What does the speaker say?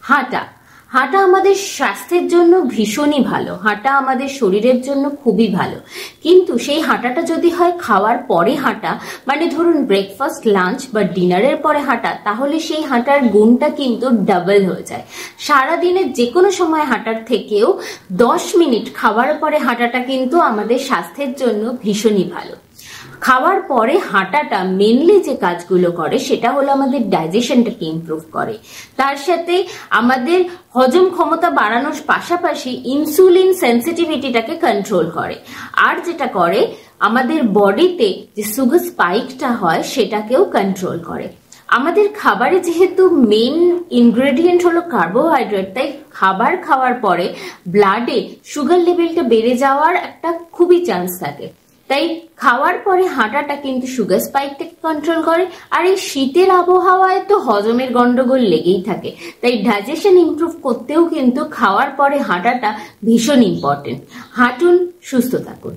হাঁটা হাঁটা আমাদের স্বাস্থ্যের জন্য ভীষণই ভালো, হাঁটা আমাদের শরীরের জন্য খুবই ভালো। কিন্তু সেই হাঁটাটা যদি হয় খাওয়ার পরে হাঁটা, মানে ধরুন ব্রেকফাস্ট, লাঞ্চ বা ডিনারের পরে হাঁটা, তাহলে সেই হাঁটার গুণটা কিন্তু ডাবল হয়ে যায়। সারাদিনের যে কোনো সময় হাঁটার থেকেও 10 মিনিট খাওয়ার পরে হাঁটাটা কিন্তু আমাদের স্বাস্থ্যের জন্য ভীষণই ভালো। খাওয়ার পরে হাঁটাটা মেনলি যে কাজগুলো করে সেটা হলো আমাদের ডাইজেশনটাকে ইমপ্রুভ করে, তার সাথে আমাদের হজম ক্ষমতা বাড়ানোর পাশাপাশি ইনসুলিন সেন্সিটিভিটিটাকে কন্ট্রোল করে, আর যেটা করে আমাদের বডিতে যে সুগার স্পাইকটা হয় সেটাকেও কন্ট্রোল করে। আমাদের খাবারে যেহেতু মেন ইনগ্রেডিয়েন্ট হলো কার্বোহাইড্রেট, তাই খাবার খাওয়ার পরে ব্লাডে সুগার লেভেলটা বেড়ে যাওয়ার একটা খুবই চান্স থাকে। তাই খাওয়ার পরে হাঁটাটা কিন্তু সুগার স্পাইকটাকে কন্ট্রোল করে। আর এই শীতের আবহাওয়ায় তো হজমের গন্ডগোল লেগেই থাকে, তাই ডাইজেশন ইমপ্রুভ করতেও কিন্তু খাওয়ার পরে হাঁটাটা ভীষণ ইম্পর্টেন্ট। হাঁটুন, সুস্থ থাকুন।